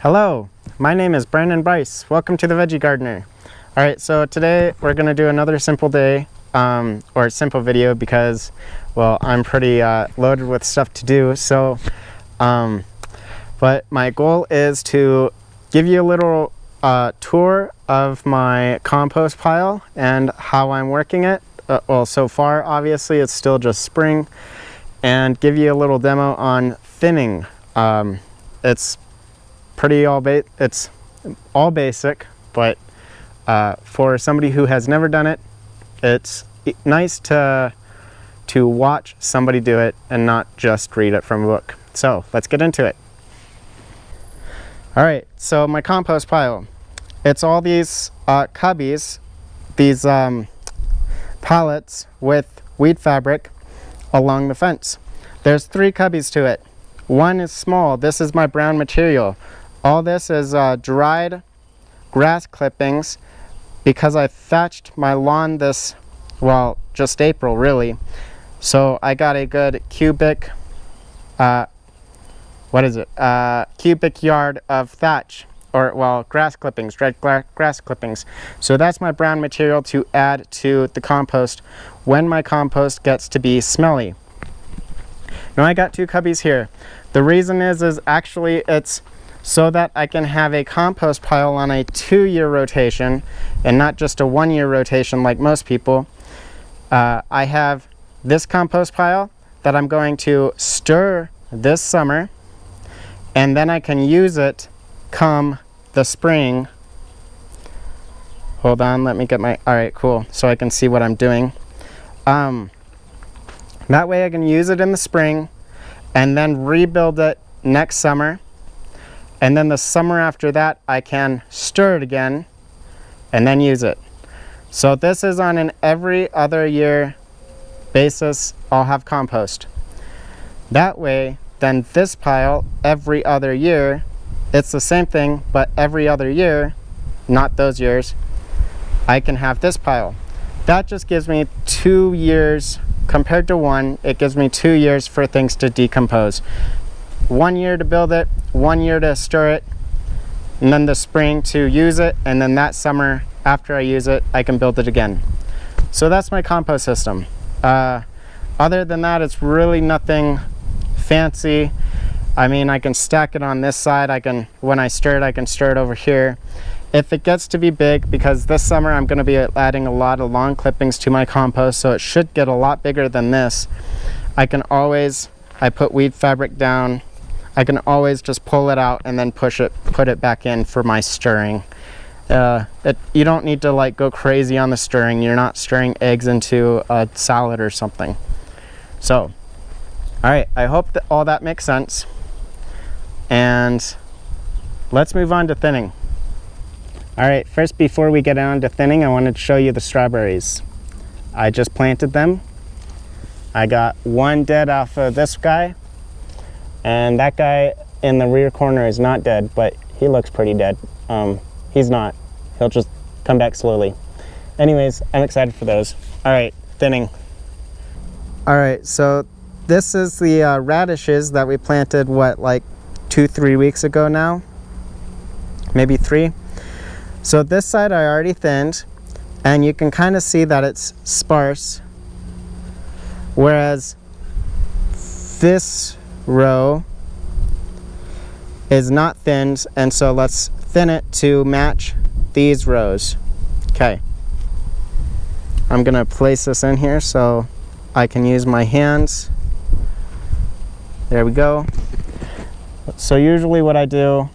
Hello, my name is Brandon Bryce. Welcome to the Veggie Gardener. Alright, so today we're going to do another simple day, or simple video because, well, I'm pretty loaded with stuff to do. So, but my goal is to give you a little tour of my compost pile and how I'm working it. Well, so far, obviously, it's still just spring, and give you a little demo on thinning. It's all basic, but for somebody who has never done it, it's nice to watch somebody do it and not just read it from a book. So let's get into it. All right, so my compost pile, it's all these cubbies, these pallets with weed fabric along the fence. There's 3 cubbies to it. One is small. This is my brown material. All this is dried grass clippings because I thatched my lawn just April really. So I got a good cubic cubic yard of thatch, or grass clippings, dried grass clippings. So that's my brown material to add to the compost when my compost gets to be smelly. Now I got 2 cubbies here. The reason is actually it's so that I can have a compost pile on a 2-year rotation and not just a 1-year rotation like most people. I have this compost pile that I'm going to stir this summer, and then I can use it come the spring. Hold on, let me get my, all right, cool, so I can see what I'm doing. That way I can use it in the spring and then rebuild it next summer. And then the summer after that, I can stir it again and then use it. So this is on an every other year basis. I'll have compost. That way, then this pile every other year, it's the same thing, but every other year, not those years, I can have this pile. That just gives me 2 years compared to 1. It gives me 2 years for things to decompose. 1 year to build it, 1 year to stir it, and then the spring to use it, and then that summer after I use it, I can build it again. So that's my compost system. Other than that, it's really nothing fancy. I mean, I can stack it on this side. When I stir it, I can stir it over here. If it gets to be big, because this summer I'm going to be adding a lot of long clippings to my compost, so it should get a lot bigger than this. I put weed fabric down. I can always just pull it out and then put it back in for my stirring. You don't need to go crazy on the stirring. You're not stirring eggs into a salad or something. So, all right, I hope that all that makes sense. And let's move on to thinning. All right, first, before we get on to thinning, I wanted to show you the strawberries. I just planted them. I got 1 dead off of this guy, and that guy in the rear corner is not dead, but he looks pretty dead. He's not. He'll just come back slowly. Anyways, I'm excited for those. All right, thinning. All right, so this is the radishes that we planted, 2-3 weeks ago now? Maybe 3. So this side I already thinned, and you can kind of see that it's sparse. Whereas this row is not thinned, and so let's thin it to match these rows. Okay. I'm gonna place this in here so I can use my hands. There we go. So usually what I do,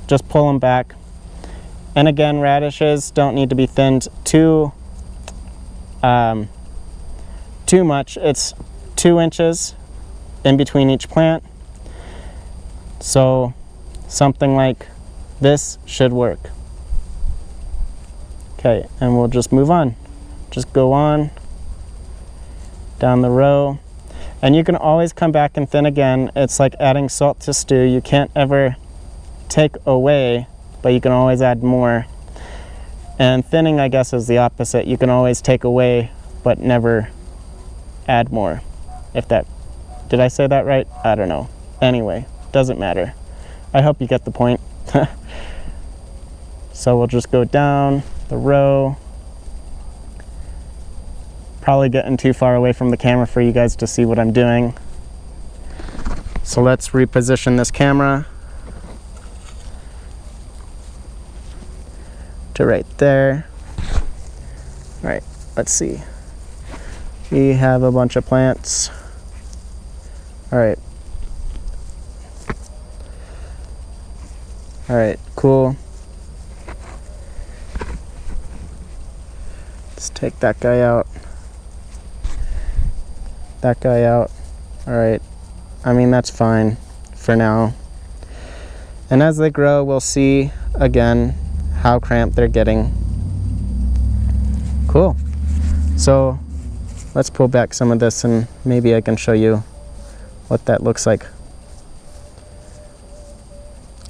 just pull them back. And again, radishes don't need to be thinned too much. It's 2 inches in between each plant. So something like this should work. Okay, and we'll just move on. Just go on down the row. And you can always come back and thin again. It's like adding salt to stew. You can't ever take away, but you can always add more. And thinning, I guess, is the opposite. You can always take away, but never add more. Did I say that right? I don't know. Anyway, doesn't matter. I hope you get the point. So we'll just go down the row. Probably getting too far away from the camera for you guys to see what I'm doing. So let's reposition this camera to right there. All right, let's see. We have a bunch of plants. All right. All right, cool. Let's take that guy out. That guy out. All right. I mean, that's fine for now. And as they grow, we'll see again how cramped they're getting. Cool. So let's pull back some of this and maybe I can show you what that looks like.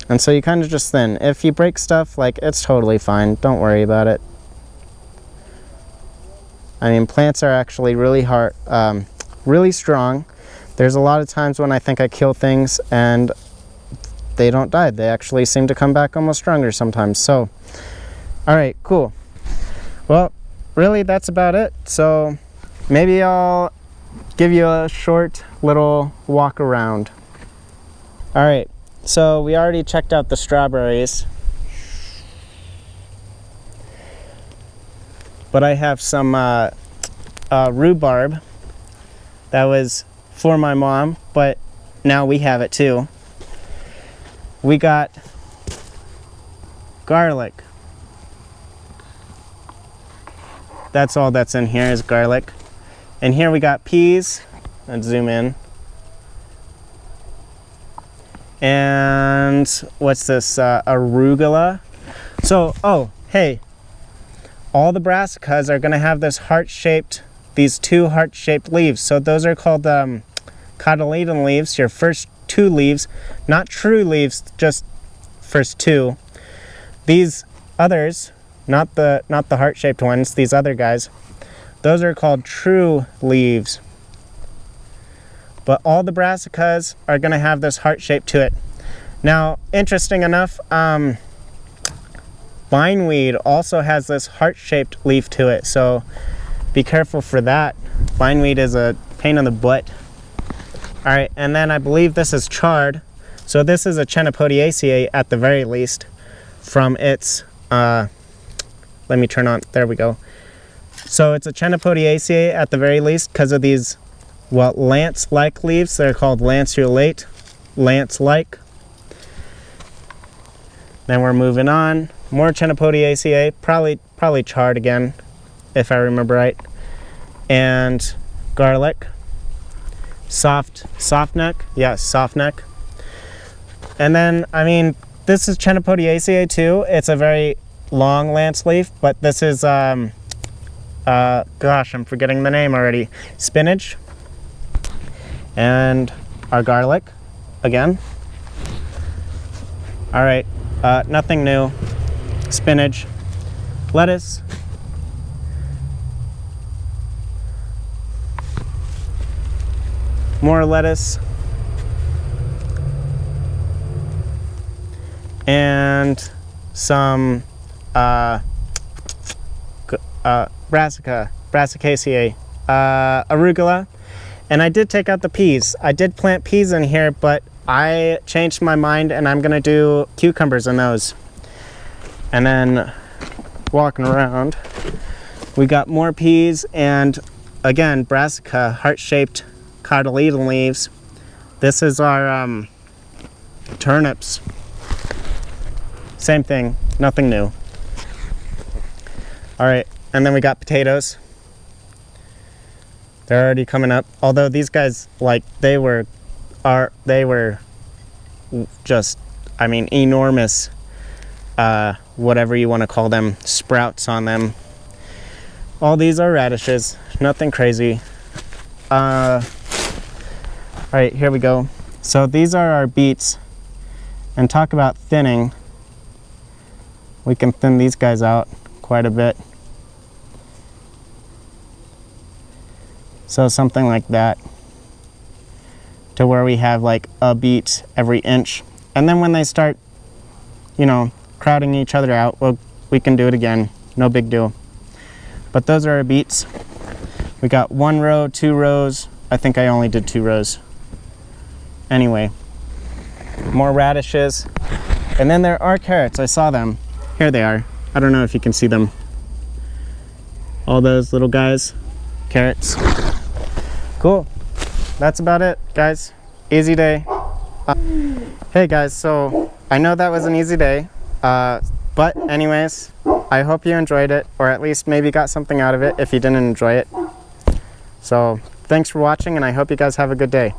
And so you kind of just thin. If you break stuff, like, it's totally fine. Don't worry about it. I mean, plants are actually really hard, really strong. There's a lot of times when I think I kill things and they don't die. They actually seem to come back almost stronger sometimes. So, all right, cool. Well, really, that's about it. So maybe I'll give you a short little walk around. All right, so we already checked out the strawberries. But I have some rhubarb that was for my mom, but now we have it too. We got garlic. That's all that's in here is garlic. And here we got peas. Let's zoom in. And what's this? Arugula. So, oh, hey. All the brassicas are going to have this heart-shaped, these two heart-shaped leaves. So those are called cotyledon leaves, your first two leaves. Not true leaves, just first two. These others, not the heart-shaped ones, these other guys, those are called true leaves. But all the brassicas are going to have this heart shape to it. Now, interesting enough, bindweed also has this heart-shaped leaf to it, so be careful for that. Bindweed is a pain in the butt. All right, and then I believe this is chard. So this is a Chenopodiaceae at the very least from its, let me turn on, there we go. So it's a Chenopodiaceae at the very least because of these, well, lance-like leaves. They're called lanceolate, lance-like. Then we're moving on. More Chenopodiaceae, probably chard again, if I remember right. And garlic. Soft neck, yes, soft neck. And then, I mean, this is Chenopodiaceae too. It's a very long lance leaf, but this is, gosh, I'm forgetting the name already. Spinach. And our garlic, again. All right, nothing new. Spinach, lettuce, more lettuce, and some Brassicaceae, arugula. And I did take out the peas. I did plant peas in here, but I changed my mind and I'm gonna do cucumbers in those. And then walking around, we got more peas and again, brassica, heart-shaped cotyledon leaves. This is our turnips. Same thing, nothing new. All right, and then we got potatoes. They're already coming up. Although these guys, like, they were just, I mean, enormous, whatever you want to call them, sprouts on them. All these are radishes, nothing crazy. All right, here we go. So these are our beets. And talk about thinning. We can thin these guys out quite a bit. So something like that, to where we have like a beet every inch. And then when they start, you know, crowding each other out, well, we can do it again. No big deal. But those are our beets. We got 1 row, 2 rows. I think I only did 2 rows. Anyway, more radishes. And then there are carrots. I saw them. Here they are. I don't know if you can see them. All those little guys. Carrots. Cool. That's about it, guys. Easy day. Hey guys, so I know that was an easy day. But anyways, I hope you enjoyed it, or at least maybe got something out of it if you didn't enjoy it. So thanks for watching, and I hope you guys have a good day.